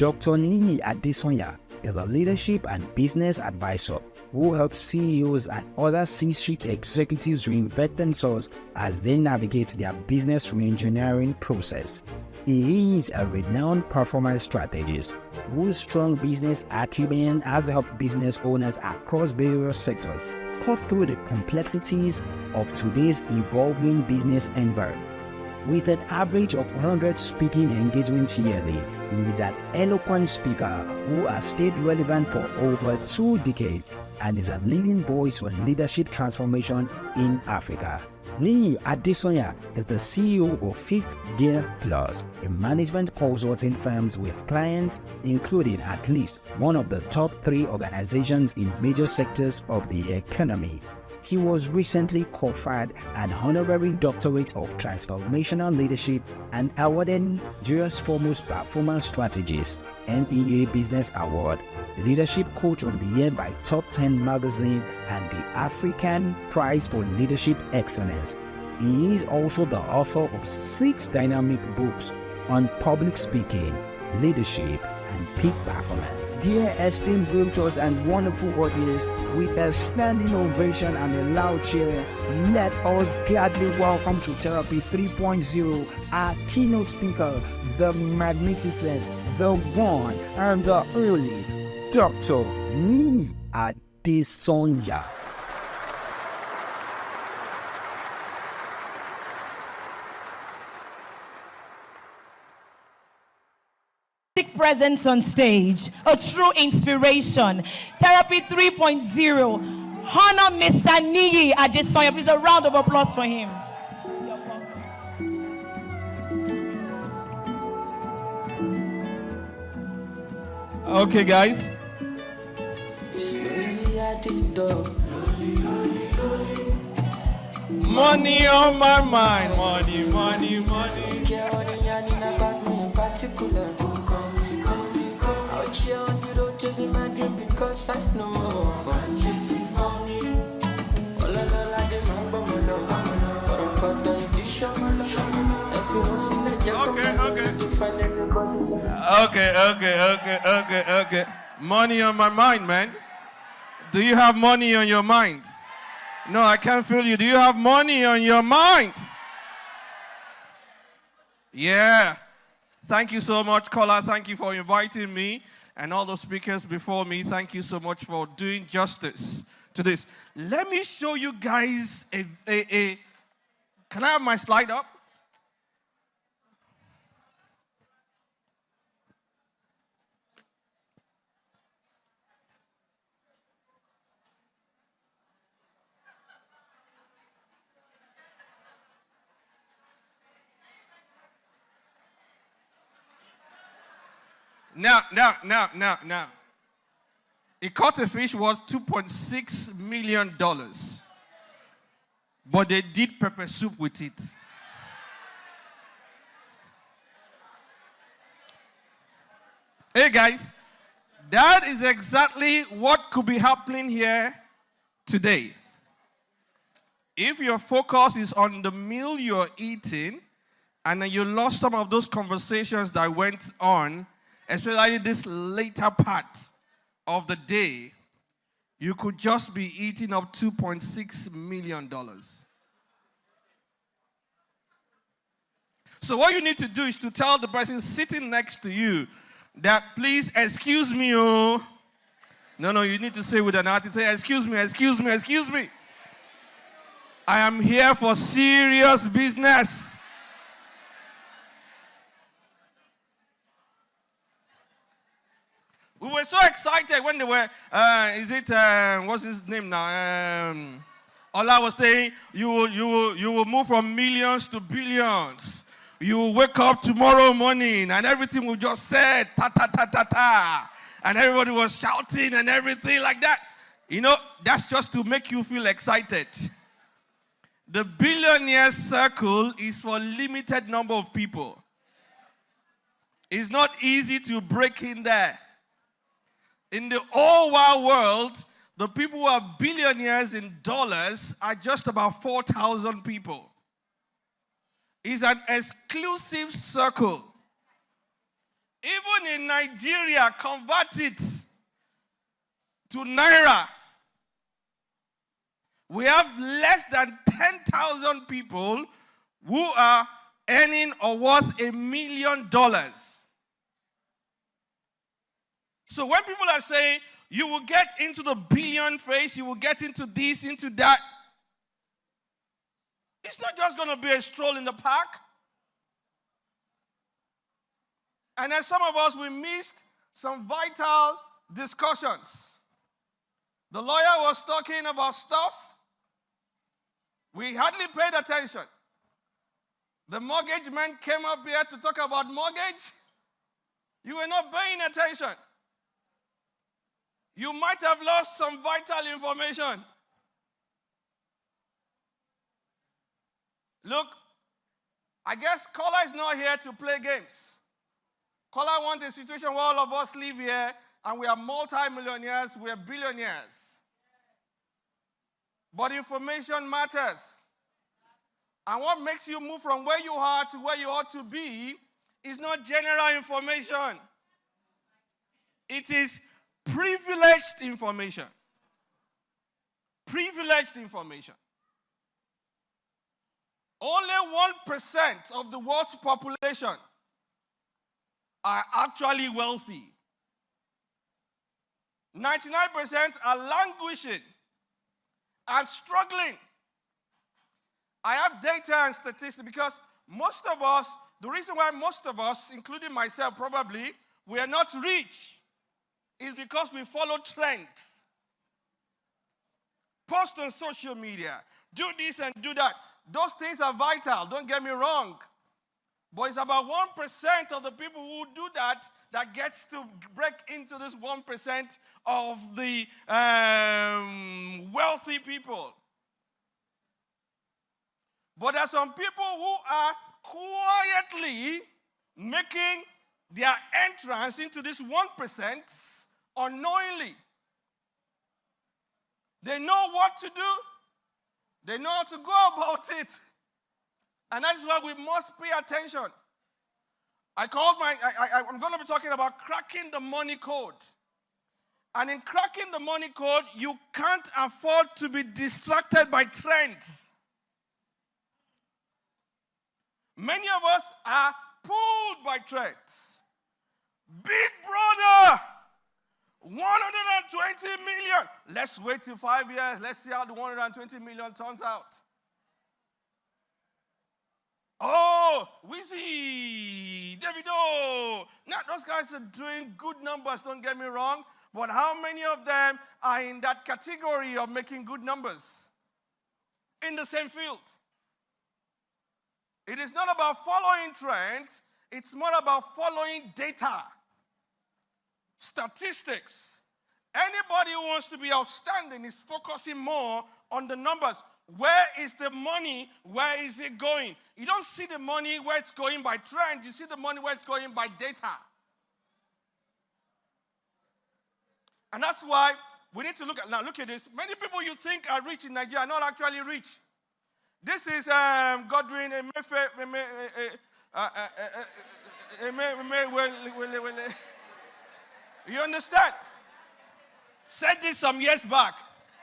Dr. Niyi Adesanya is a leadership and business advisor who helps CEOs and other C-suite executives reinvent themselves as they navigate their business reengineering process. He is a renowned performance strategist whose strong business acumen has helped business owners across various sectors cut through the complexities of today's evolving business environment. With an average of 100 speaking engagements yearly, he is an eloquent speaker who has stayed relevant for over 2 decades and is a leading voice on leadership transformation in Africa. Niyi Adesanya is the CEO of FifthGear Plus, a management consulting firm with clients including at least one of the top 3 organizations in major sectors of the economy. He was recently conferred an honorary doctorate of transformational leadership and awarded Nigeria's foremost performance strategist, NEA Business Award, Leadership Coach of the Year by Top 10 magazine, and the African Prize for Leadership Excellence. He is also the author of 6 dynamic books on public speaking, leadership, and peak performance. Dear esteemed visitors and wonderful audience, with a standing ovation and a loud cheer, let us gladly welcome to TERRApy 3.0 our keynote speaker, the magnificent, the one and the only Dr. Niyi Adesanya. Presence on stage, a true inspiration. TERRApy 3.0. Honor Mr. Niyi Adesanya. Please, a round of applause for him. Okay, guys. Money on my mind. Money, money, money. Out here on the road chasing my dream because I know I'm chasing for me. All alone like the mambo, Okay. Money on my mind, man. Do you have money on your mind? No, I can't feel you. Do you have money on your mind? Yeah. Thank you so much, Kola. Thank you for inviting me and all the speakers before me. Thank you so much for doing justice to this. Let me show you guys a can I have my slide up? Now. A cuttlefish was $2.6 million. But they did pepper soup with it. Hey guys, that is exactly what could be happening here today. If your focus is on the meal you're eating, and then you lost some of those conversations that went on, especially this later part of the day, you could just be eating up $2.6 million. So what you need to do is to tell the person sitting next to you that, please, excuse me, oh. No, you need to say with an attitude, say, excuse me. I am here for serious business. We were so excited when they were, what's his name now? Ola was saying, you will move from millions to billions. You will wake up tomorrow morning and everything will just say, ta. And everybody was shouting and everything like that. You know, that's just to make you feel excited. The billionaire circle is for a limited number of people. It's not easy to break in there. In the whole wide world, the people who are billionaires in dollars are just about 4,000 people. It's an exclusive circle. Even in Nigeria, convert it to Naira. We have less than 10,000 people who are earning or worth $1 million. So when people are saying, you will get into the billion phase, you will get into this, into that, it's not just going to be a stroll in the park. And then some of us, we missed some vital discussions. The lawyer was talking about stuff. We hardly paid attention. The mortgage man came up here to talk about mortgage. You were not paying attention. You might have lost some vital information. Look, I guess Kola is not here to play games. Kola wants a situation where all of us live here and we are multi-millionaires, we are billionaires. But information matters. And what makes you move from where you are to where you ought to be is not general information. It is privileged information. Privileged information. Only 1% of the world's population are actually wealthy. 99% are languishing and struggling. I have data and statistics because most of us, the reason why most of us, including myself probably, we are not rich is because we follow trends. Post on social media, do this and do that. Those things are vital, don't get me wrong. But it's about 1% of the people who do that that gets to break into this 1% of the wealthy people. But there are some people who are quietly making their entrance into this 1% unknowingly. They know what to do. They know how to go about it. And that is why we must pay attention. I'm going to be talking about cracking the money code. And in cracking the money code, you can't afford to be distracted by trends. Many of us are pulled by trends. Big brother, 120 million. Let's wait till 5 years. Let's see how the 120 million turns out. Oh, Wizzy, Davido. Now, those guys are doing good numbers, don't get me wrong. But how many of them are in that category of making good numbers in the same field? It is not about following trends. It's more about following data, statistics. Anybody who wants to be outstanding is focusing more on the numbers. Where is the money? Where is it going? You don't see the money where it's going by trend. You see the money where it's going by data. And that's why we need to look at this. Many people you think are rich in Nigeria are not actually rich. This is Godwin. You understand? Said this some years back.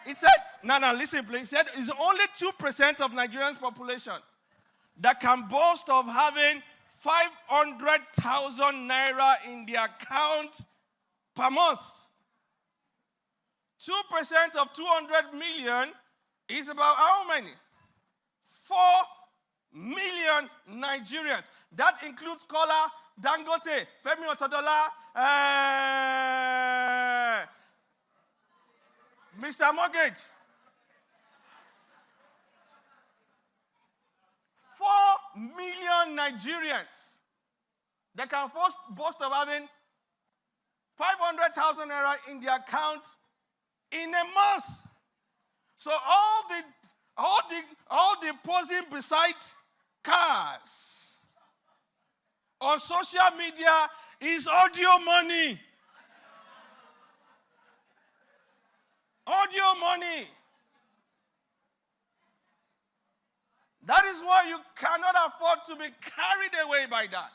He said, no, listen please. He said it's only 2% of Nigerians' population that can boast of having 500,000 naira in their account per month. 2% of 200 million is about how many? 4 million Nigerians. That includes Kola, Dangote, Femi Otodola, Mr. Mortgage. 4 million Nigerians that can boast of having 500,000 naira in their account in a month. So all the posing beside cars on social media is audio money. Audio money. That is why you cannot afford to be carried away by that.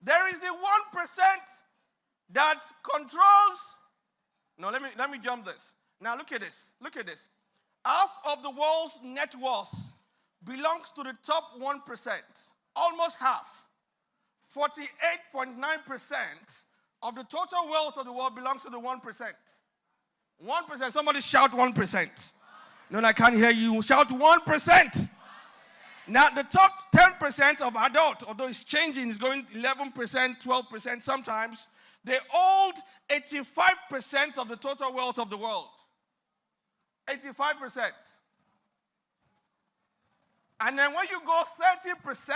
There is the 1% that controls. No, let me jump this. Now look at this. Look at this. Half of the world's net worth belongs to the top 1%. Almost half. 48.9% of the total wealth of the world belongs to the 1%. 1%. Somebody shout 1%. No, I can't hear you. Shout 1%. Now, the top 10% of adult, although it's changing, it's going 11%, 12% sometimes, they hold 85% of the total wealth of the world. 85%. And then when you go 30%,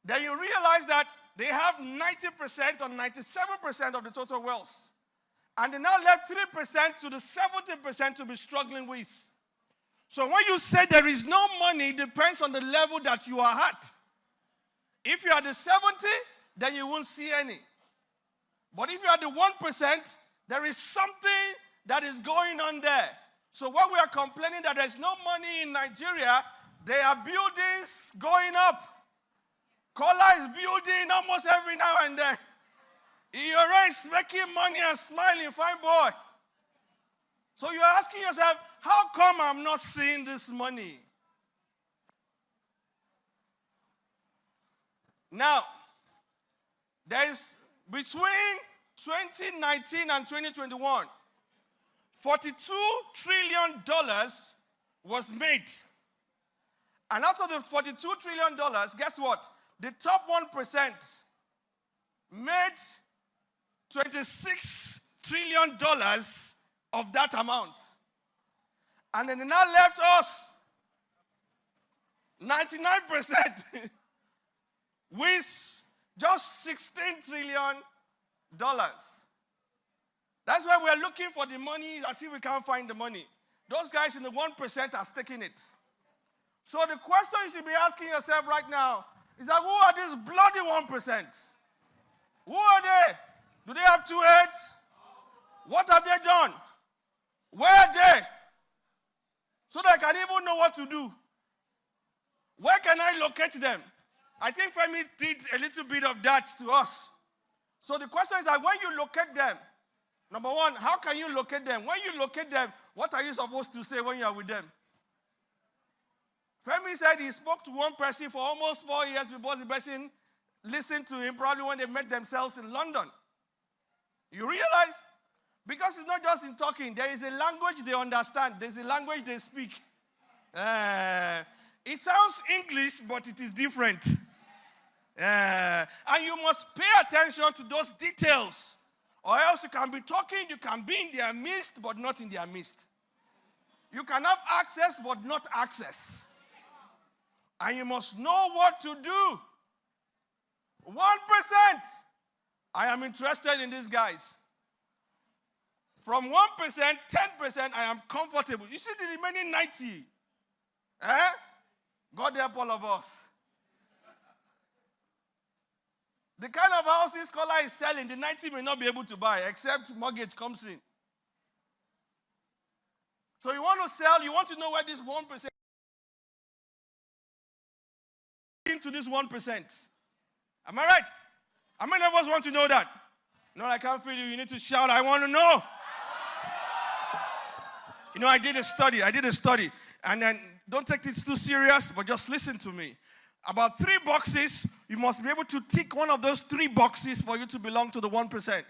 then you realize that they have 90% or 97% of the total wealth. And they now left 3% to the 70% to be struggling with. So when you say there is no money, it depends on the level that you are at. If you are the 70, then you won't see any. But if you are the 1%, there is something that is going on there. So when we are complaining that there's no money in Nigeria, there are buildings going up. Kola is building almost every now and then. Iyore is making money and smiling, fine boy. So you're asking yourself, how come I'm not seeing this money? Now, there is between 2019 and 2021, $42 trillion was made. And out of the $42 trillion, guess what? The top 1% made $26 trillion of that amount. And then they now left us 99% with just $16 trillion. That's why we're looking for the money as if we can't find the money. Those guys in the 1% are taking it. So the question you should be asking yourself right now is that who are these bloody 1%? Who are they? Do they have two heads? What have they done? Where are they? So that I can even know what to do. Where can I locate them? I think Femi did a little bit of that to us. So the question is that when you locate them, number one, how can you locate them? When you locate them, what are you supposed to say when you are with them? Femi said he spoke to one person for almost 4 years before the person listened to him, probably when they met themselves in London. You realize? Because it's not just in talking. There is a language they understand. There's a language they speak. It sounds English, but it is different. And you must pay attention to those details. Or else you can be talking, you can be in their midst, but not in their midst. You can have access, but not access. And you must know what to do. 1%. I am interested in these guys. From 1%, 10%, I am comfortable. You see the remaining 90. God help all of us. The kind of houses Kola is selling, the 90 may not be able to buy, except mortgage comes in. So you want to sell, you want to know where this 1% into this 1%. Am I right? How many of us want to know that? No, I can't feel you. You need to shout, I want to know. You know, I did a study. And then don't take it too serious, but just listen to me. About 3 boxes, you must be able to tick one of those 3 boxes for you to belong to the 1%.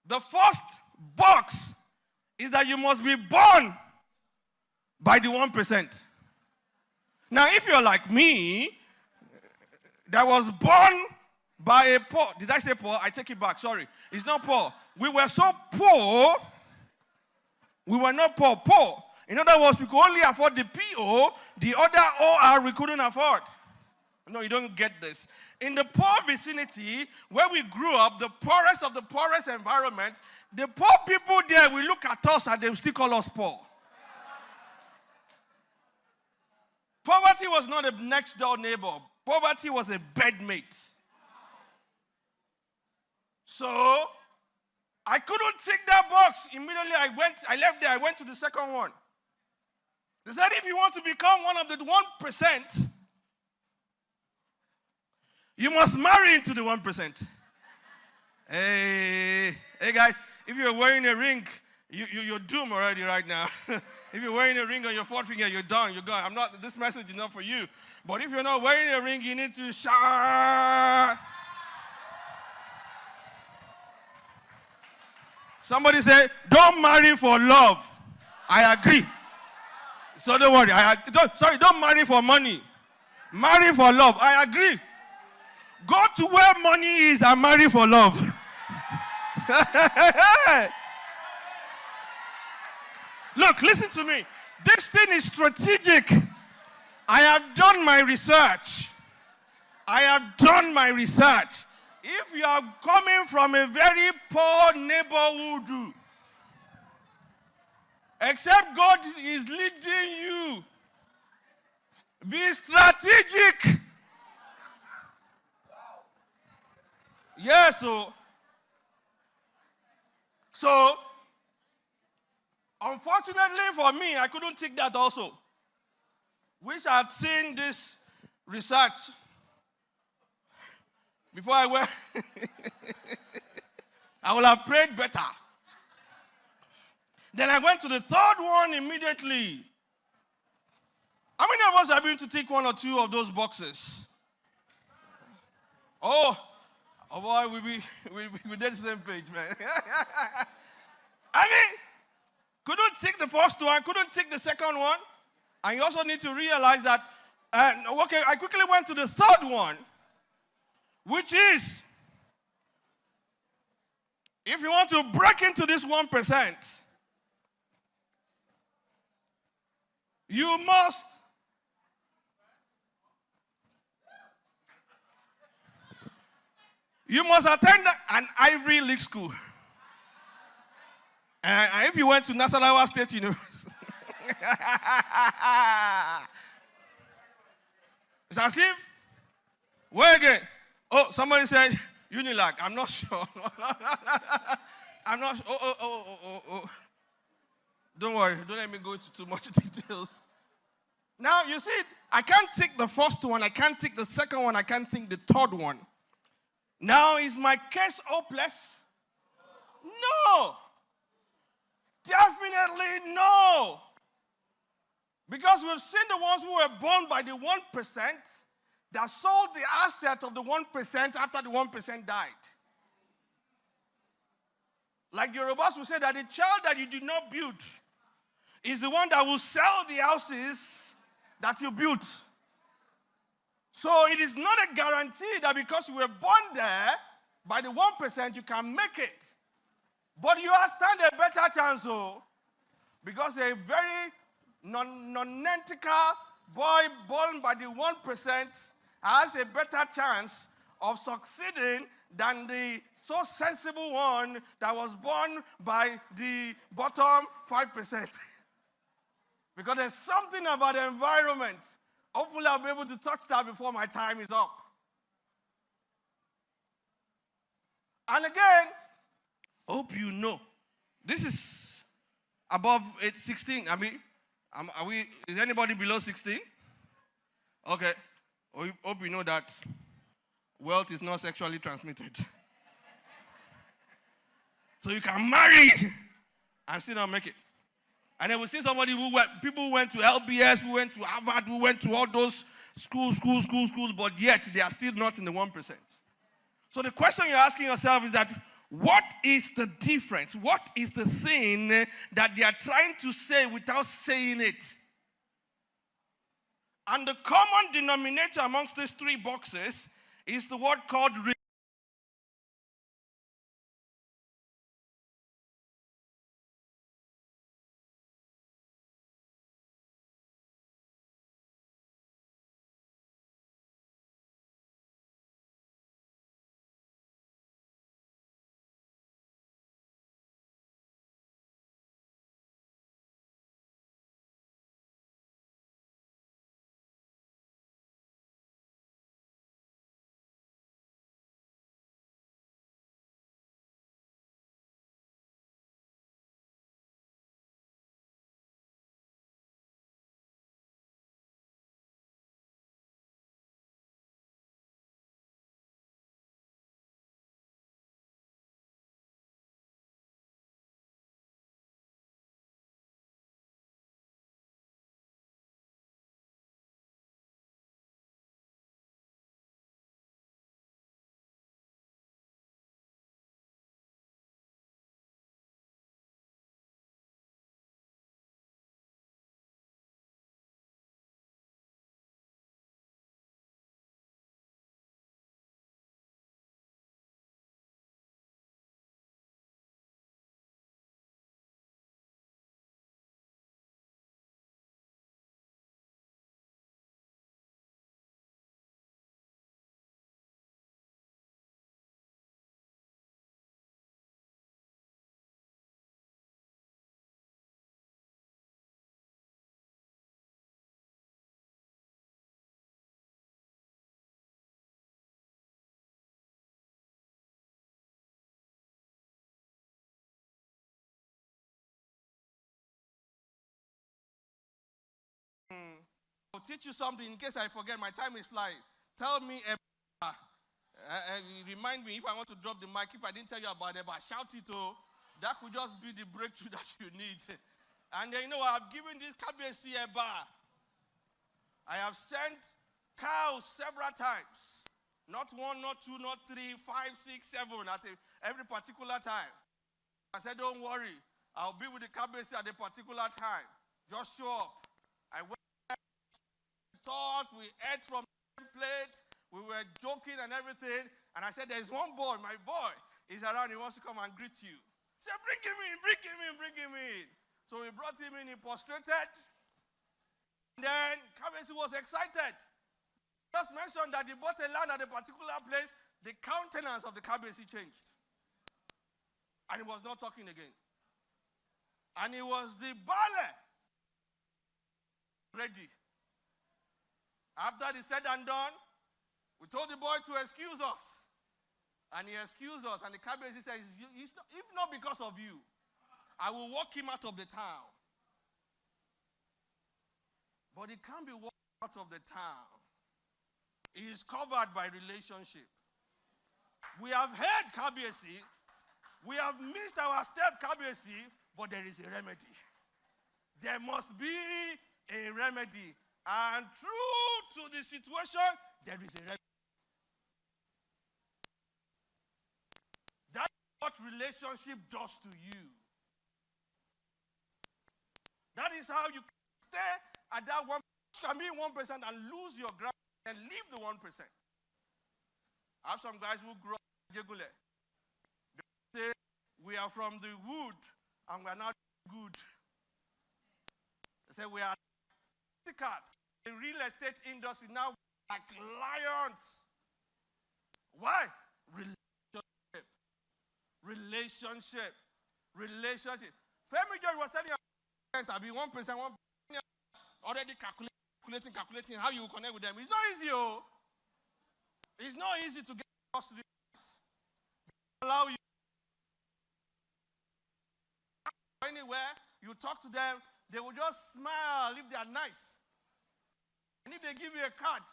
The first box is that you must be born by the 1%. Now, if you're like me, that was born by a poor, did I say poor? I take it back, sorry. It's not poor. We were so poor, we were not poor. In other words, we could only afford the PO, the other OR we couldn't afford. No, you don't get this. In the poor vicinity, where we grew up, the poorest of the poorest environment, the poor people there will look at us and they will still call us poor. Poverty was not a next door neighbor. Poverty was a bedmate. So, I couldn't tick that box. Immediately I left there, I went to the second one. They said if you want to become one of the 1%, you must marry into the 1%. Hey guys, if you're wearing a ring, you're doomed already right now. If you're wearing a ring on your fourth finger, you're done, you're gone. This message is not for you. But if you're not wearing a ring, you need to shout. Somebody say, don't marry for love. I agree. So don't worry. Don't marry for money. Marry for love. I agree. Go to where money is and marry for love. Look, listen to me. This thing is strategic. I have done my research. If you are coming from a very poor neighborhood, except God is leading you, be strategic. Yes, so unfortunately for me, I couldn't take that also. Wish I had seen this research before I went. I would have prayed better. Then I went to the third one immediately. How many of us are going to tick one or two of those boxes? Oh boy, we did the same page, man. I mean, couldn't tick the first one, couldn't tick the second one. And you also need to realize that, okay, I quickly went to the third one, which is, if you want to break into this 1%, you must attend an Ivy League school. And if you went to Nasarawa State University, it's as if, where again? Oh, somebody said Unilag. I'm not sure. I'm not sure. Oh. Don't worry. Don't let me go into too much details. Now, you see, I can't take the first one. I can't take the second one. I can't take the third one. Now, is my case hopeless? No. Definitely no. Because we've seen the ones who were born by the 1% that sold the asset of the 1% after the 1% died. Like Yorubas will say that the child that you did not build is the one that will sell the houses that you built. So it is not a guarantee that because you were born there by the 1%, you can make it. But you stand a better chance, because a very non-identical boy born by the 1% has a better chance of succeeding than the so sensible one that was born by the bottom 5%. Because there's something about the environment. Hopefully I'll be able to touch that before my time is up. And again, hope you know, this is above 16. I mean, is anybody below 16? Okay. Hope you know that wealth is not sexually transmitted. So you can marry and still not make it. And then we see somebody people who went to LBS, who went to Harvard, who went to all those schools, but yet they are still not in the 1%. So the question you're asking yourself is that, what is the difference? What is the thing that they are trying to say without saying it? And the common denominator amongst these three boxes is the word called teach you something in case I forget. My time is flying. Tell me about remind me if I want to drop the mic. If I didn't tell you about it, but shout it. Oh, that could just be the breakthrough that you need. And then, I've given this KBC a bar. I have sent cows several times. Not one, not two, not three, 5, 6, 7 at every particular time. I said, don't worry. I'll be with the KBC at a particular time. Just show up. I went, thought, we ate from the plate. We were joking and everything. And I said, there's one boy, my boy, is around. He wants to come and greet you. He said, bring him in, bring him in, bring him in. So we brought him in, he prostrated. And then KBC was excited. Just mentioned that he bought a land at a particular place. The countenance of the KBC changed. And he was not talking again. And it was the ballet ready. After the said and done, we told the boy to excuse us. And he excused us. And the KBC says, if not because of you, I will walk him out of the town. But he can't be walked out of the town. He is covered by relationship. We have heard KBC. We have missed our step, KBC, but there is a remedy. There must be a remedy. And true to the situation, there is a remedy. That's what relationship does to you. That is how you stay at that 1%. You can be 1% and lose your ground and leave the 1%. I have some guys who grow up in Jegule. They say, we are from the wood and we are not good. They say, we are cats. The real estate industry now like lions. Why? Relationship. Femi George was telling you, I'll be 1%, 1%, already calculating how you connect with them. It's not easy, oh. It's not easy to get across to the allow you anywhere, you talk to them, they will just smile if they are nice. And if they give you a card,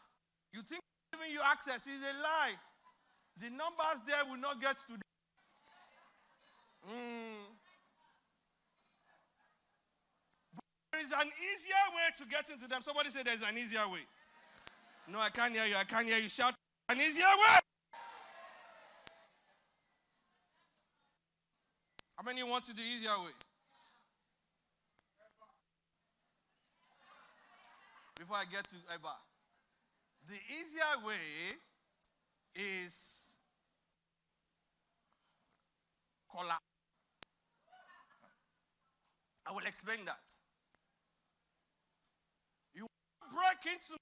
you think giving you access is a lie. The numbers there will not get to them. There is an easier way to get into them. Somebody say there's an easier way. No, I can't hear you. I can't hear you. Shout an easier way. How many want to do the easier way? Before I get to Eba. The easier way is collar. I will explain that. You break into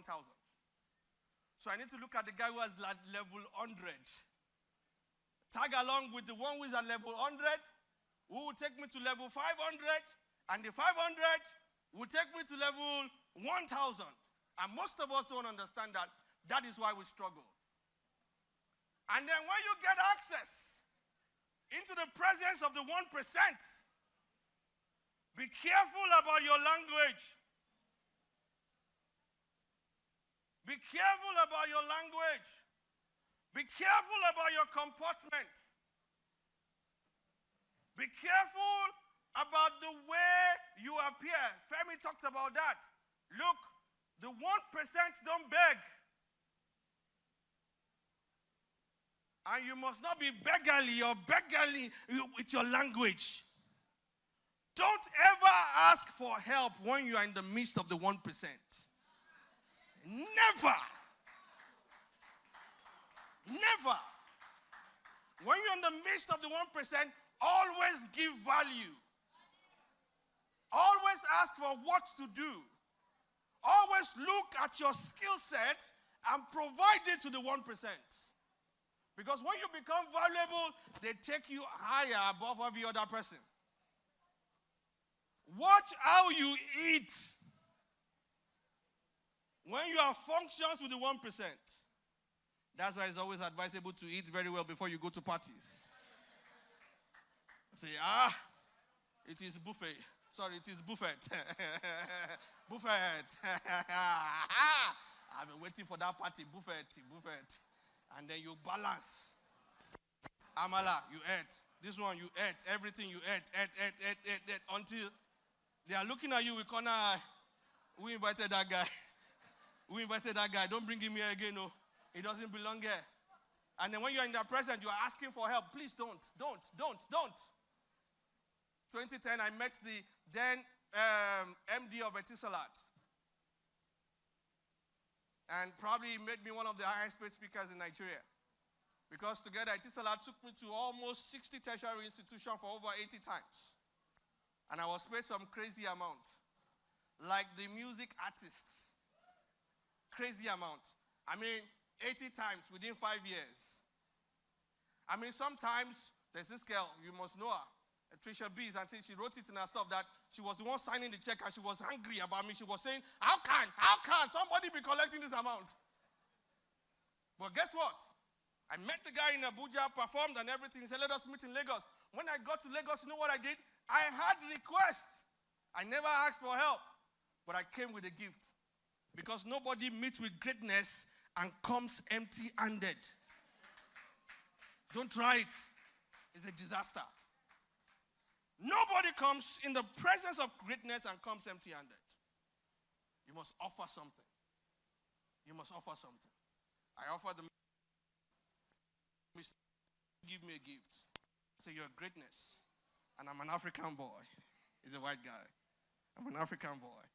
1,000. So I need to look at the guy who has level 100. Tag along with the one who is at level 100, who will take me to level 500, and the 500 will take me to level 1,000. And most of us don't understand that. That is why we struggle. And then when you get access into the presence of the 1%, be careful about your language. Be careful about your language. Be careful about your comportment. Be careful about the way you appear. Femi talked about that. Look, the 1% don't beg. And you must not be beggarly or beggarly with your language. Don't ever ask for help when you are in the midst of the 1%. Never. Never. When you're in the midst of the 1%, always give value. Always ask for what to do. Always look at your skill set and provide it to the 1%. Because when you become valuable, they take you higher above every other person. Watch how you eat. When you have functions with the 1%, that's why it's always advisable to eat very well before you go to parties. Say, it is buffet. Sorry, it is buffet. Buffet. I've been waiting for that party. Buffet. And then you balance. Amala, you ate. This one, you ate. Everything you ate. Until they are looking at you with corner eye. We invited that guy. Don't bring him here again, no. He doesn't belong here. And then when you're in their presence, you are asking for help. Please don't. 2010, I met the then MD of Etisalat. And probably made me one of the highest paid speakers in Nigeria. Because together, Etisalat took me to almost 60 tertiary institutions for over 80 times. And I was paid some crazy amount. Like the music artists. Crazy amount. I mean, 80 times within 5 years. I mean, sometimes there's this girl, you must know her, Trisha Bees, and she wrote it in her stuff that she was the one signing the check and she was angry about me. She was saying, how can somebody be collecting this amount? But guess what? I met the guy in Abuja, performed and everything. He said, let us meet in Lagos. When I got to Lagos, you know what I did? I had requests. I never asked for help, but I came with a gift. Because nobody meets with greatness and comes empty-handed. Don't try it. It's a disaster. Nobody comes in the presence of greatness and comes empty-handed. You must offer something. You must offer something. I offer the give me a gift. Say, you're greatness. And I'm an African boy. He's a white guy. I'm an African boy.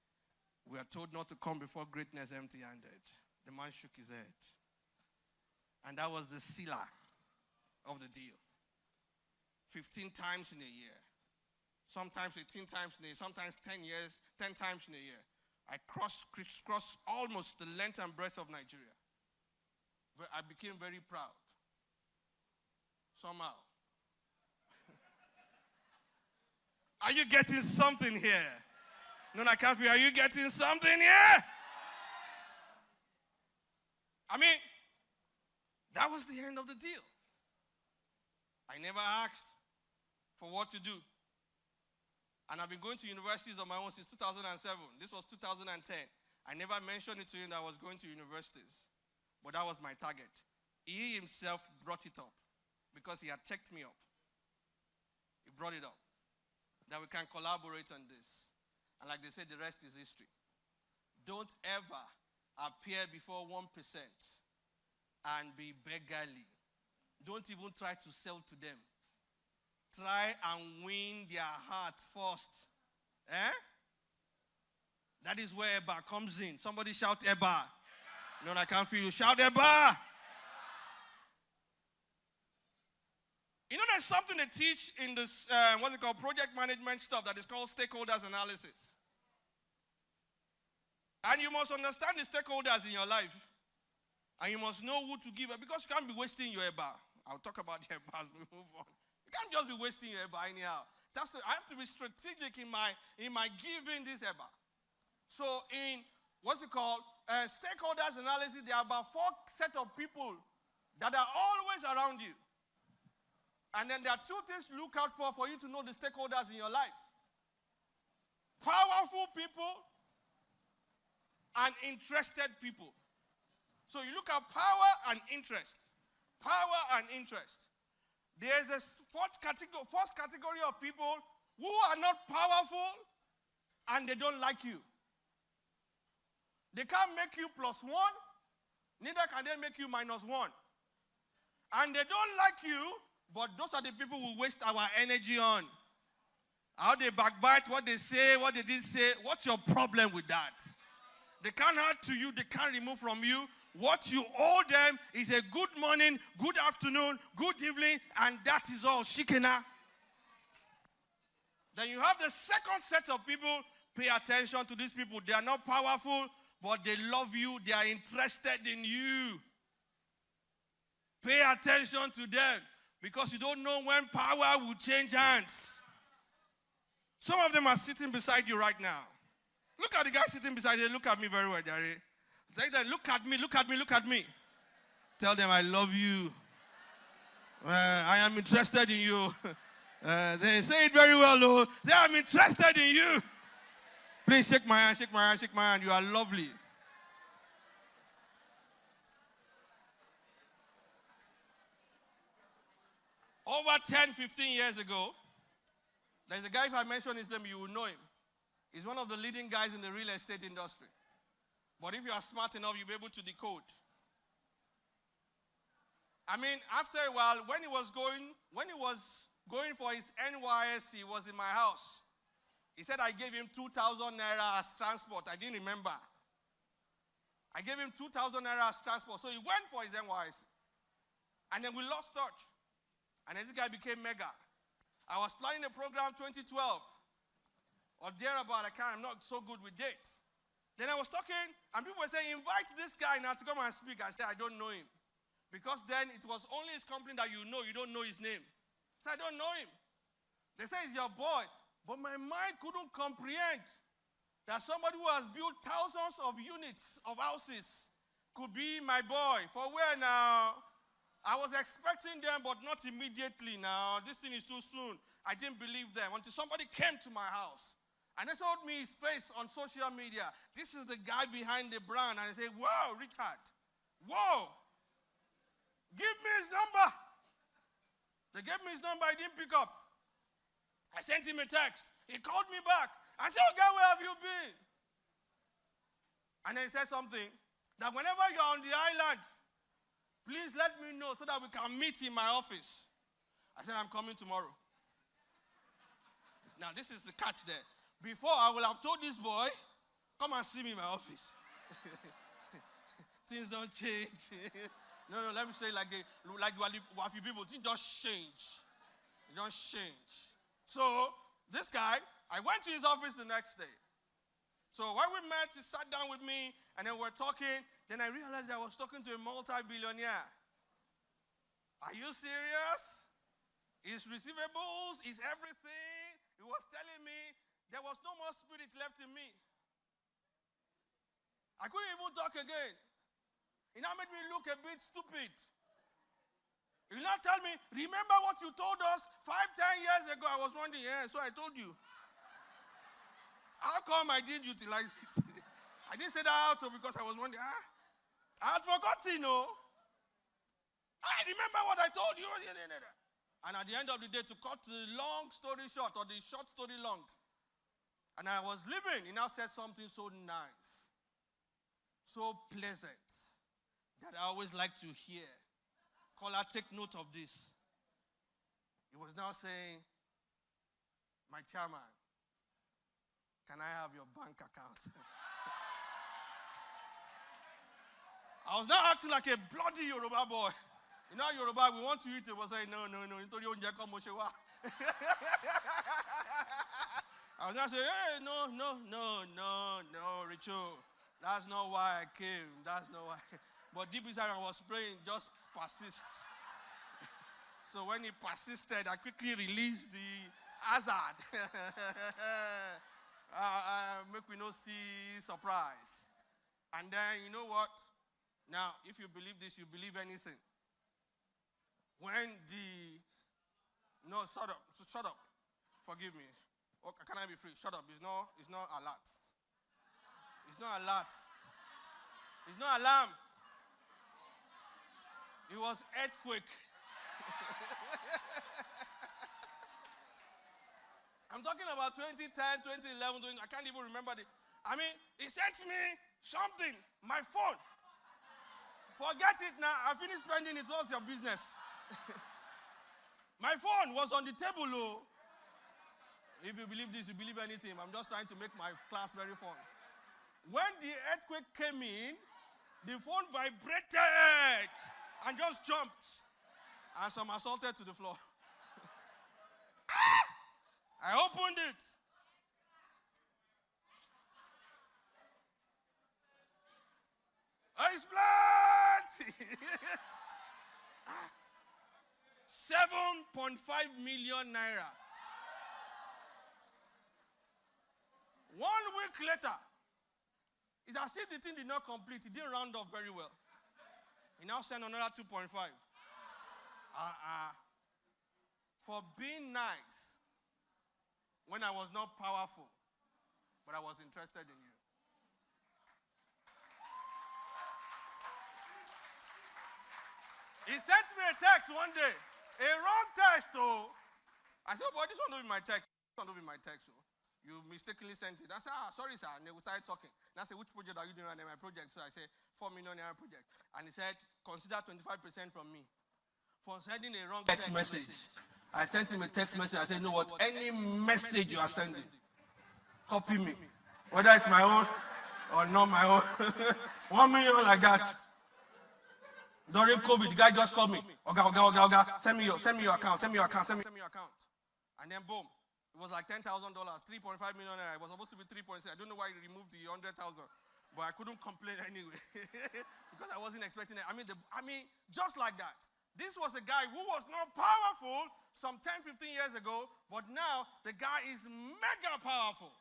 We are told not to come before greatness empty-handed. The man shook his head. And that was the sealer of the deal. 15 times in a year. Sometimes 18 times in a year. Sometimes 10 times in a year. I crisscrossed almost the length and breadth of Nigeria. But I became very proud. Somehow. Are you getting something here? No, I can't feel. Are you getting something here? I mean, that was the end of the deal. I never asked for what to do. And I've been going to universities on my own since 2007. This was 2010. I never mentioned it to him that I was going to universities. But that was my target. He himself brought it up because he had checked me up. He brought it up. That we can collaborate on this. And like they said, the rest is history. Don't ever appear before 1% and be beggarly. Don't even try to sell to them. Try and win their heart first. That is where Eba comes in. Somebody shout Eba. No, I can't feel you. Shout Eba. You know, there's something they teach in this, what's it called, project management stuff that is called stakeholders analysis. And you must understand the stakeholders in your life. And you must know who to give, because you can't be wasting your eba. I'll talk about the eba as we move on. You can't just be wasting your eba anyhow. I have to be strategic in my giving this eba. So in, what's it called? Stakeholders analysis, there are about 4 sets of people that are always around you. And then there are 2 things to look out for you to know the stakeholders in your life. Powerful people and interested people. So you look at power and interest. Power and interest. There's a first category of people who are not powerful and they don't like you. They can't make you +1, neither can they make you -1. And they don't like you, but those are the people we waste our energy on. How they backbite, what they say, what they didn't say. What's your problem with that? They can't add to you, they can't remove from you. What you owe them is a good morning, good afternoon, good evening, and that is all. Shikena. Then you have the second set of people. Pay attention to these people. They are not powerful, but they love you. They are interested in you. Pay attention to them, because you don't know when power will change hands. Some of them are sitting beside you right now. Look at the guy sitting beside you. Look at me very well, Jerry. Say that, look at me, look at me, look at me. Tell them I love you. I am interested in you. They say it very well, though. Say, I'm interested in you. Please shake my hand, shake my hand, shake my hand. You are lovely. Over 10, 15 years ago, there's a guy, if I mention his name, you will know him. He's one of the leading guys in the real estate industry. But if you are smart enough, you'll be able to decode. I mean, after a while, when he was going for his NYSC, he was in my house. He said I gave him 2,000 naira as transport. I didn't remember. I gave him 2,000 naira as transport. So he went for his NYSC. And then we lost touch. And then this guy became mega. I was planning a program 2012. Or thereabout, I'm not so good with dates. Then I was talking, and people were saying, invite this guy now to come and speak. I said, I don't know him. Because then it was only his company that you don't know his name. So I don't know him. They say he's your boy. But my mind couldn't comprehend that somebody who has built thousands of units of houses could be my boy. For where now? I was expecting them, but not immediately now. This thing is too soon. I didn't believe them until somebody came to my house. And they showed me his face on social media. This is the guy behind the brand. And I said, whoa, Richard. Whoa. Give me his number. They gave me his number. I didn't pick up. I sent him a text. He called me back. I said, oh, God, where have you been? And then he said something, that whenever you're on the island, please let me know so that we can meet in my office. I said, I'm coming tomorrow. Now, this is the catch there. Before, I would have told this boy, come and see me in my office. Things don't change. No, let me say like you are the Wafi people. Things just change. It just change. So, this guy, I went to his office the next day. So, when we met, he sat down with me, and then we're talking. Then I realized I was talking to a multi-billionaire. Are you serious? His receivables, his everything. He was telling me there was no more spirit left in me. I couldn't even talk again. It now made me look a bit stupid. He will now tell me, remember what you told us 5, 10 years ago? I was wondering, yeah, so I told you. How come I didn't utilize it? I didn't say that out because I was wondering, I had forgotten, I remember what I told you. And at the end of the day, to cut the long story short, or the short story long, and I was leaving, he now said something so nice, so pleasant, that I always like to hear. Caller, take note of this. He was now saying, my chairman, can I have your bank account? I was now acting like a bloody Yoruba boy. You know, Yoruba, we want to eat it. Was like, no. I was now saying, hey, no, Richo. That's not why I came. That's not why I came. But deep inside I was praying, just persist. So when he persisted, I quickly released the hazard. Make we not see surprise. And then, you know what? Now, if you believe this, you believe anything. When no, shut up. Forgive me. Okay, can I be free? Shut up. It's not alert. It's not alert. It's not alarm. It was earthquake. I'm talking about 2010, 2011, I can't even remember he sent me something, my phone. Forget it now, I finished spending it, what's your business? My phone was on the table, oh. If you believe this, you believe anything. I'm just trying to make my class very fun. When the earthquake came in, the phone vibrated and just jumped and somersaulted to the floor. I opened it. I splat! 7.5 million naira. 1 week later, it's as if the thing did not complete. It didn't round up very well. He now sent another 2.5. For being nice when I was not powerful, but I was interested in you. He sent me a text one day, a wrong text, oh. I said, boy, this one don't be my text. This one don't be my text, oh. You mistakenly sent it. I said, sorry, sir. And then we started talking. And I said, which project are you doing right now? My project. So I said, 4 million naira project. And he said, consider 25% from me for sending a wrong text message. I sent him a text message. I said, you know what? Any message you are sending, copy me. Whether it's my own or not my own. 1 million like that. During COVID, the guy just called me. Oga. Send me your account. And then boom. It was like $10,000, 3.5 million naira. It was supposed to be 3.6. I don't know why he removed the 100,000. But I couldn't complain anyway. Because I wasn't expecting it. Just like that. This was a guy who was not powerful some 10, 15 years ago, but now the guy is mega powerful.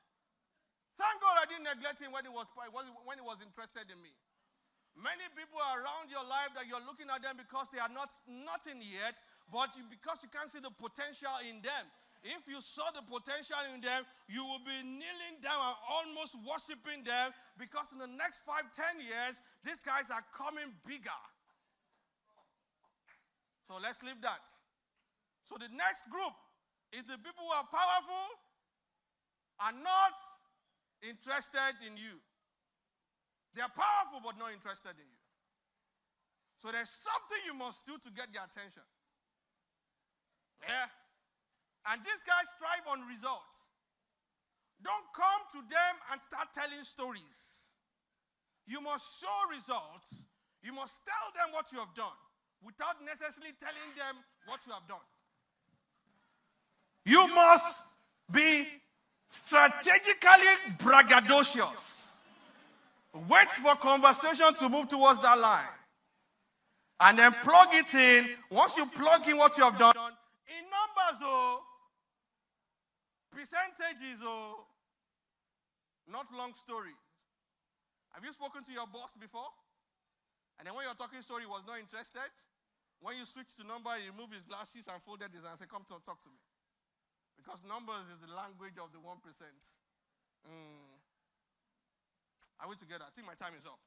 Thank God I didn't neglect him when he was interested in me. Many people around your life that you're looking at them because they are nothing yet, but because you can't see the potential in them. If you saw the potential in them, you will be kneeling down and almost worshiping them, because in the next 5, 10 years, these guys are coming bigger. So let's leave that. So the next group is the people who are powerful and not interested in you. They are powerful but not interested in you. So there's something you must do to get their attention. Yeah. And these guys thrive on results. Don't come to them and start telling stories. You must show results. You must tell them what you have done without necessarily telling them what you have done. You must be strategically braggadocious. Wait for conversation to move towards that line. And then plug it in. Once you plug in what you have done, in numbers, percentages, not long story. Have you spoken to your boss before? And then when you're talking story, he was not interested. When you switch to number, he removed his glasses and folded his hands and said, come to talk to me. Because numbers is the language of the 1%. Are we together? I think my time is up.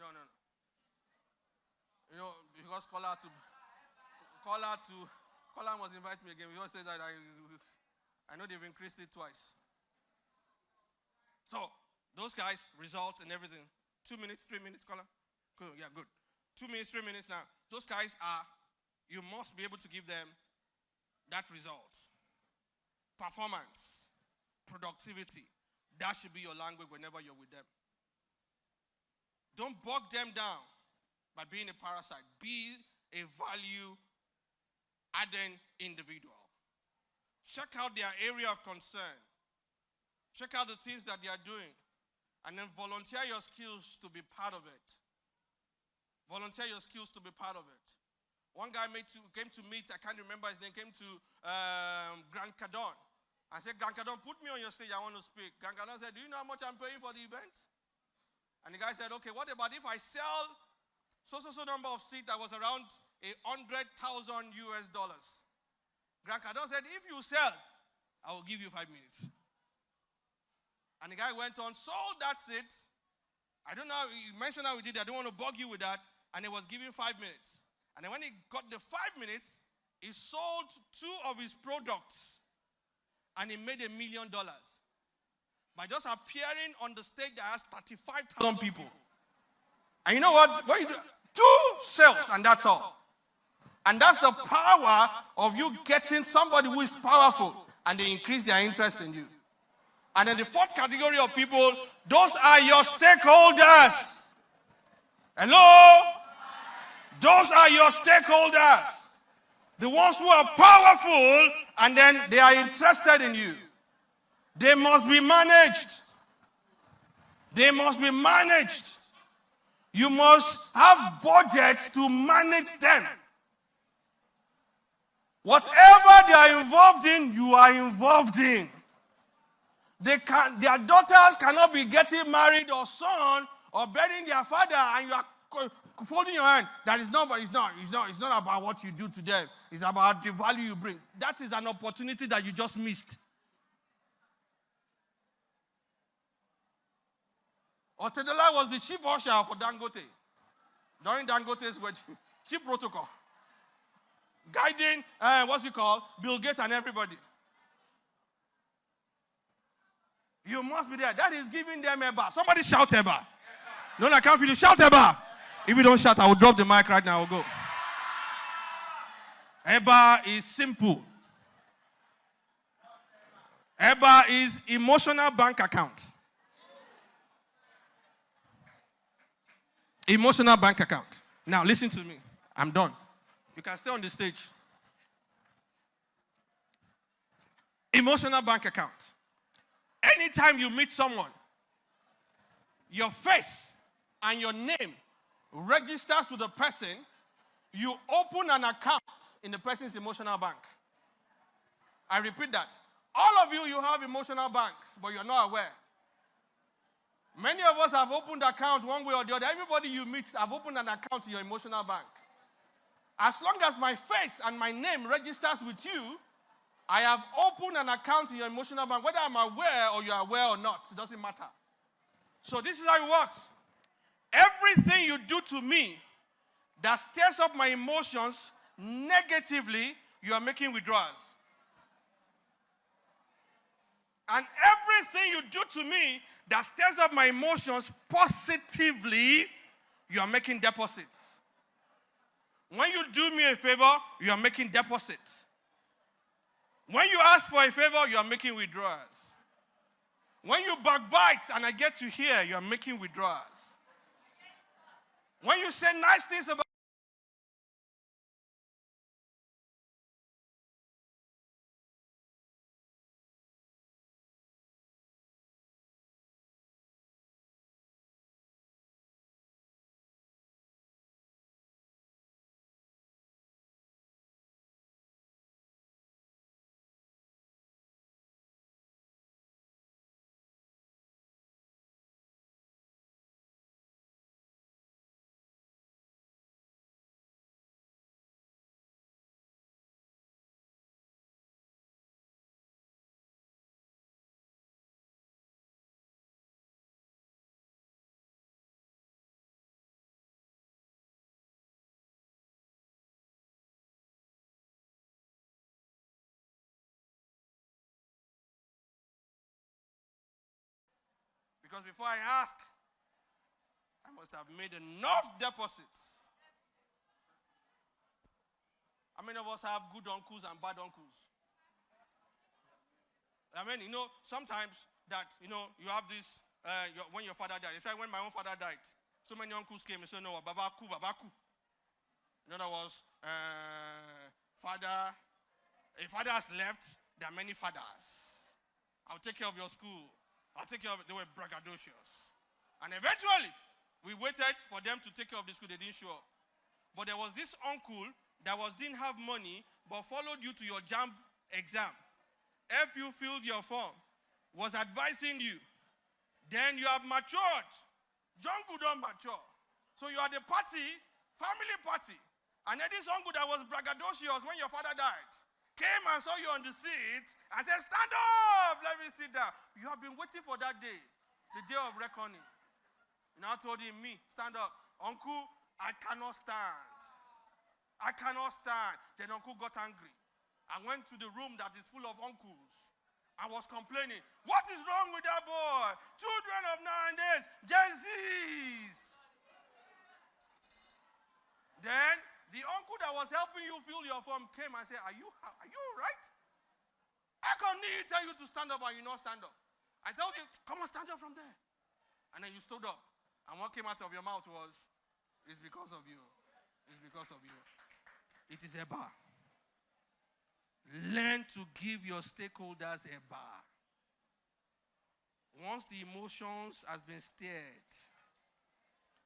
No. You know, because Caller must invite me again. He always says that I know they've increased it twice. So, those guys, result and everything. 2 minutes, 3 minutes, Caller? Cool, yeah, good. 2 minutes, 3 minutes now. Those guys you must be able to give them that result. Performance, productivity. That should be your language whenever you're with them. Don't bog them down by being a parasite. Be a value-adding individual. Check out their area of concern. Check out the things that they are doing. And then volunteer your skills to be part of it. Volunteer your skills to be part of it. One guy came to meet, I can't remember his name, came to Grant Cardone. I said, Grant Cardone, put me on your stage, I want to speak. Grant Cardone said, do you know how much I'm paying for the event? And the guy said, okay, what about if I sell so number of seats that was around $100,000 US dollars? Grant Cardone said, if you sell, I will give you 5 minutes. And the guy went on, sold that seat. I don't know, you mentioned how he did it. I don't want to bug you with that. And he was giving 5 minutes. And then when he got the 5 minutes, he sold 2 of his products. And he made $1 million. By just appearing on the stage that has 35,000 people. And you know what? What you do? 2 sales, and that's all. And that's the power of you getting somebody who is powerful. And they increase their interest in you. And then the 4th category of people, those are your stakeholders. Hello? Those are your stakeholders. The ones who are powerful and then they are interested in you. They must be managed. They must be managed. You must have budgets to manage them. Whatever they are involved in, you are involved in. Their daughters cannot be getting married or son or burying their father, and you are folding your hand. That is not, but it's not about what you do to them. It's about the value you bring. That is an opportunity that you just missed. Otedola was the chief usher for Dangote during Dangote's wedding. Chief protocol. Guiding, Bill Gates and everybody. You must be there. That is giving them a bar. Somebody shout a bar. No, I can't feel you. Shout a bar. If you don't shout, I will drop the mic right now. I will go. EBA is simple. EBA is emotional bank account. Emotional bank account. Now, listen to me. I'm done. You can stay on the stage. Emotional bank account. Anytime you meet someone, your face and your name registers with the person, you open an account in the person's emotional bank. I repeat that. All of you have emotional banks, but you're not aware. Many of us have opened account one way or the other. Everybody you meet have opened an account in your emotional bank. As long as my face and my name registers with you, I have opened an account in your emotional bank. Whether I'm aware or you're aware or not, it doesn't matter. So this is how it works. Everything you do to me that stirs up my emotions negatively, you are making withdrawals. And everything you do to me that stirs up my emotions positively, you are making deposits. When you do me a favor, you are making deposits. When you ask for a favor, you are making withdrawals. When you backbite and I get to hear, you are making withdrawals. When you say nice things about because before I ask, I must have made enough deposits. How many of us have good uncles and bad uncles? I mean, sometimes that, you have this, when your father died. In fact, when my own father died, so many uncles came and said, no, Babaku. In other words, a father has left, there are many fathers. I'll take care of your school. I'll take care of it. They were braggadocious. And eventually, we waited for them to take care of the school. They didn't show up. But there was this uncle that didn't have money, but followed you to your JAMB exam, helped you fill your form, was advising you. Then you have matured. Jungle don't mature. So you are the party, family party. And then this uncle that was braggadocious when your father died came and saw you on the seat and said, stand up, let me sit down. You have been waiting for that day, the day of reckoning. You now told him, me, stand up. Uncle, I cannot stand. I cannot stand. Then uncle got angry and went to the room that is full of uncles and was complaining. What is wrong with that boy? Children of nowadays, Gen Zs. Then the uncle that was helping you fill your form came and said, are you all right? How come Niyi tell you to stand up and you not stand up? I told you, come on, stand up from there. And then you stood up. And what came out of your mouth was, it's because of you. It's because of you. It is a bar. Learn to give your stakeholders a bar. Once the emotions has been stirred,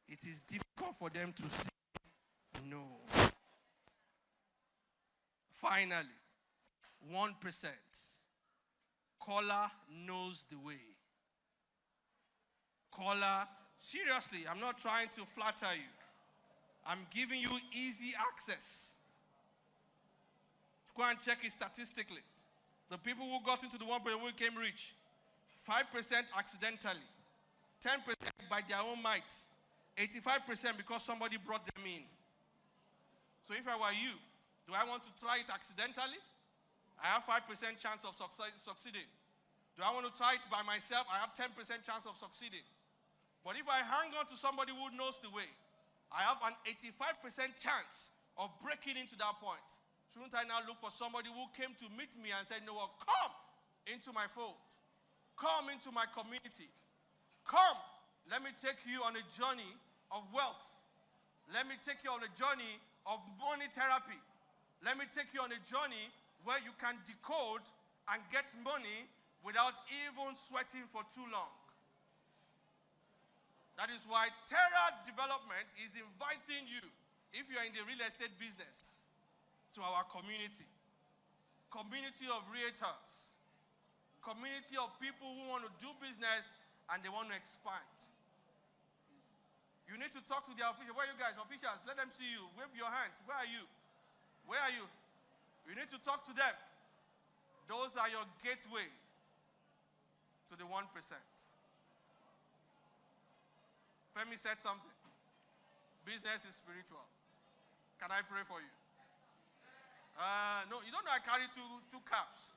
it is difficult for them to say no. Finally, 1%. Caller knows the way. Caller, seriously, I'm not trying to flatter you. I'm giving you easy access. Go and check it statistically. The people who got into the 1% who became rich, 5% accidentally, 10% by their own might, 85% because somebody brought them in. So if I were you, do I want to try it accidentally? I have 5% chance of succeeding. Do I want to try it by myself? I have 10% chance of succeeding. But if I hang on to somebody who knows the way, I have an 85% chance of breaking into that point. Shouldn't I now look for somebody who came to meet me and said, Noah, come into my fold. Come into my community. Come, let me take you on a journey of wealth. Let me take you on a journey of money therapy. Let me take you on a journey where you can decode and get money without even sweating for too long. That is why Terra Development is inviting you, if you are in the real estate business, to our community. Community of realtors. Community of people who want to do business and they want to expand. You need to talk to their officials. Where are you guys? Officials, let them see you. Wave your hands. Where are you? Where are you? You need to talk to them. Those are your gateway to the 1%. Femi said something. Business is spiritual. Can I pray for you? No, you don't know I carry two caps.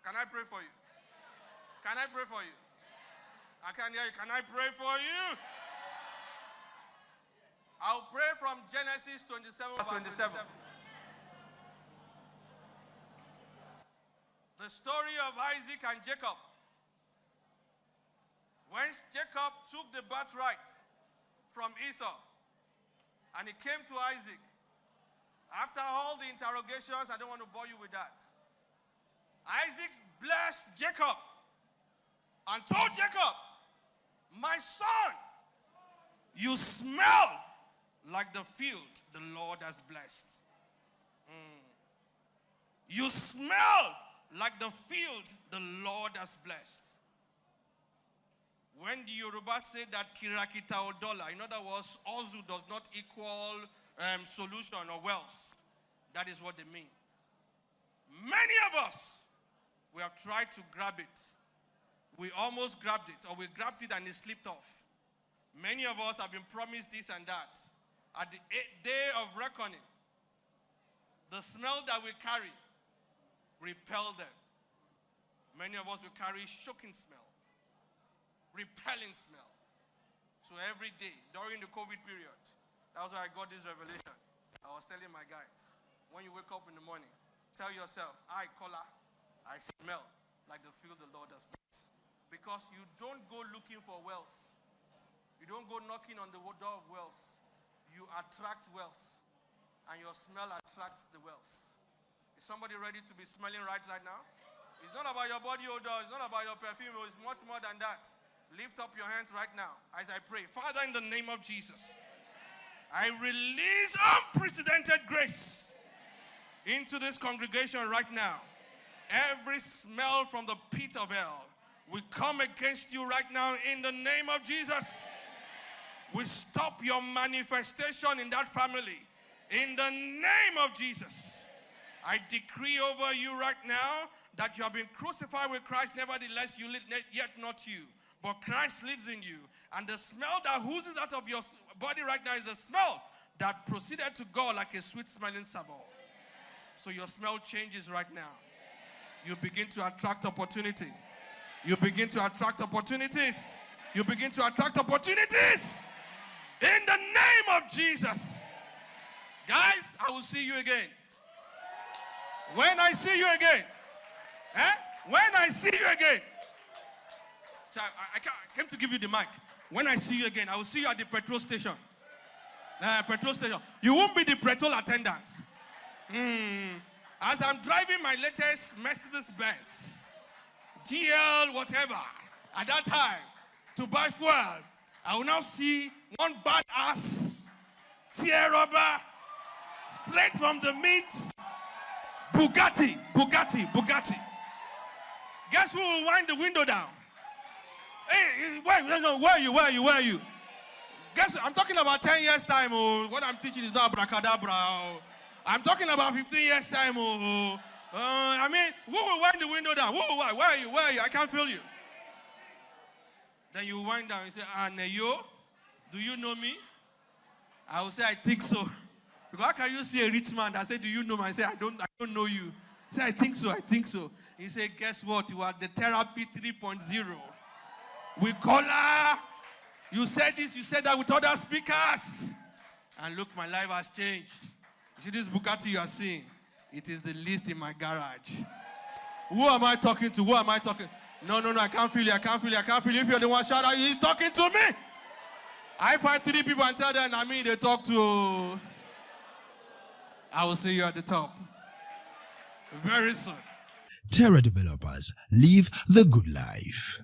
Can I pray for you? Can I pray for you? I can't hear you. Can I pray for you? I'll pray from Genesis 27, verse 27. The story of Isaac and Jacob. When Jacob took the birthright from Esau, and he came to Isaac, after all the interrogations, I don't want to bore you with that. Isaac blessed Jacob and told Jacob, my son, you smell like the field the Lord has blessed. You smell like the field the Lord has blessed. When the Yoruba say that kirakita or dollar, in other words, Ozu does not equal solution or wealth, that is what they mean. Many of us, we have tried to grab it. We almost grabbed it, or we grabbed it and it slipped off. Many of us have been promised this and that. At the day of reckoning, the smell that we carry repel them. Many of us will carry shocking smell, repelling smell. So every day, during the COVID period, that's why I got this revelation. I was telling my guys, when you wake up in the morning, tell yourself, I, Kola, I smell like the field the Lord has blessed. Because you don't go looking for wealth. You don't go knocking on the door of wealth. You attract wealth. And your smell attracts the wealth. Is somebody ready to be smelling right now? It's not about your body odor. It's not about your perfume. It's much more than that. Lift up your hands right now as I pray. Father, in the name of Jesus, I release unprecedented grace into this congregation right now. Every smell from the pit of hell, we come against you right now in the name of Jesus. We stop your manifestation in that family in the name of Jesus. I decree over you right now that you have been crucified with Christ. Nevertheless, you live, yet not you, but Christ lives in you. And the smell that oozes out of your body right now is the smell that proceeded to God like a sweet-smelling savour. So your smell changes right now. You begin to attract opportunity. You begin to attract opportunities. You begin to attract opportunities. In the name of Jesus. Guys, I will see you again. When I see you again. When I see you again. So I came to give you the mic. When I see you again, I will see you at the petrol station. Petrol station. You won't be the petrol attendant. As I'm driving my latest Mercedes-Benz, GL whatever, at that time, to buy fuel, I will now see one badass TERRApy, straight from the mint, Bugatti. Guess who will wind the window down? Hey, where are you? Guess I'm talking about 10 years time. Oh, what I'm teaching is not abracadabra. Oh. I'm talking about 15 years time. Oh. I mean, who will wind the window down? Where are you? I can't feel you. Then you wind down and say, Neyo, do you know me? I will say, I think so. Because how can you see a rich man that say, do you know me? I say, I don't know you. I say, I think so. He say, guess what? You are the TERRApy 3.0. We call her. You said this, you said that with other speakers. And look, my life has changed. You see this Bugatti you are seeing? It is the least in my garage. Who am I talking to? No, I can't feel you. If you're the one, shout out, he's talking to me. I find 3 people and tell them, they talk to. I will see you at the top. Very soon. Terra developers, live the good life.